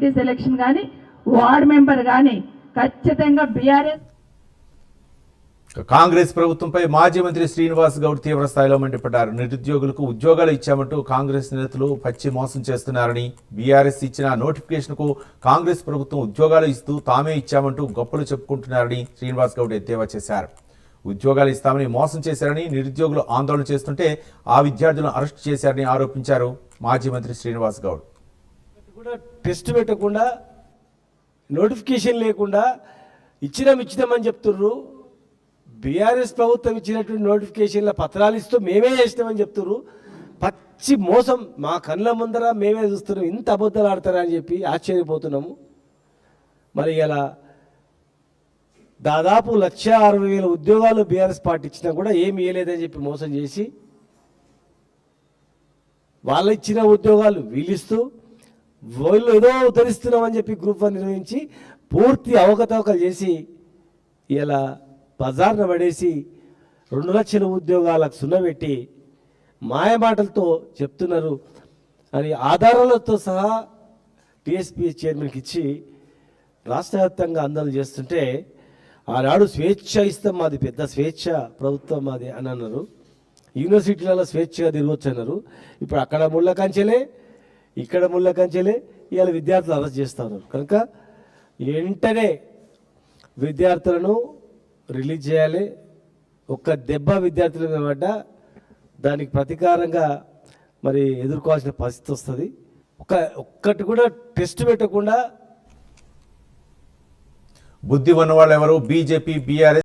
ZPT selection కానీ ward member కానీ ఖచ్చితంగా బీఆర్ఎస్. కాంగ్రెస్ ప్రభుత్వంపై మాజీ మంత్రి శ్రీనివాస్ గౌడ్ తీవ్ర స్థాయిలో మండిపడ్డారు. నిరుద్యోగులకు ఉద్యోగాలు ఇచ్చామంటూ కాంగ్రెస్ నేతలు పచ్చి మోసం చేస్తున్నారని, బీఆర్ఎస్ ఇచ్చిన నోటిఫికేషన్కు కాంగ్రెస్ ప్రభుత్వం ఉద్యోగాలు ఇస్తూ తామే ఇచ్చామంటూ గొప్పలు చెప్పుకుంటున్నారని శ్రీనివాస్ గౌడ్ ఎద్దేవా చేశారు. ఉద్యోగాలు ఇస్తామని మోసం చేశారని, నిరుద్యోగులు ఆందోళన చేస్తుంటే ఆ విద్యార్థులను అరెస్ట్ చేశారని ఆరోపించారు మాజీ మంత్రి శ్రీనివాస్ గౌడ్. టెస్ట్ పెట్టకుండా, నోటిఫికేషన్ లేకుండా ఇచ్చినామని చెప్తుర్రు. బీఆర్ఎస్ ప్రభుత్వం ఇచ్చినటువంటి నోటిఫికేషన్ల పత్రాలు ఇస్తూ మేమే చేసినామని చెప్తున్నారు. పచ్చి మోసం మా కళ్ళ ముందర మేమే చూస్తున్నాం. ఇంత అబద్ధాలు ఆడతారా అని చెప్పి ఆశ్చర్యపోతున్నాము. మరి ఇలా దాదాపు 1,60,000 ఉద్యోగాలు బీఆర్ఎస్ పార్టీ ఇచ్చినా కూడా ఏమి ఇవ్వలేదని చెప్పి మోసం చేసి వాళ్ళు ఇచ్చిన ఉద్యోగాలు వీళ్ళిస్తూ వాళ్ళు ఏదో ఉద్ధరిస్తున్నామని చెప్పి గ్రూప్ 1 నిర్వహించి పూర్తి అవకతవకలు చేసి ఇలా బజార్ను పడేసి 2 లక్షల ఉద్యోగాలకు సున్నబెట్టి మాయమాటలతో చెప్తున్నారు అని ఆధారాలతో సహా టీఎస్పీ చైర్మన్కి ఇచ్చి రాష్ట్ర వ్యాప్తంగా ఆందోళన చేస్తుంటే, ఆనాడు స్వేచ్ఛ ఇస్తాం మాది, పెద్ద స్వేచ్ఛ ప్రభుత్వం మాది అని అన్నారు. యూనివర్సిటీలలో స్వేచ్ఛగా తిరగొచ్చు అన్నారు. ఇప్పుడు అక్కడ ముళ్ళ కంచెలే, ఇక్కడ ముళ్ళ కంచెలే, ఇవాళ విద్యార్థులు అరెస్ట్ చేస్తూ ఉన్నారు. కనుక వెంటనే విద్యార్థులను రిలీజ్ చేయాలి. ఒక్క దెబ్బ విద్యార్థుల మీద పడ్డా దానికి ప్రతీకారంగా మరి ఎదుర్కోవాల్సిన పరిస్థితి వస్తుంది. ఒక్కటి కూడా టెస్ట్ పెట్టకుండా బుద్ధి ఉన్న వాళ్ళు ఎవరు? BJP, BRS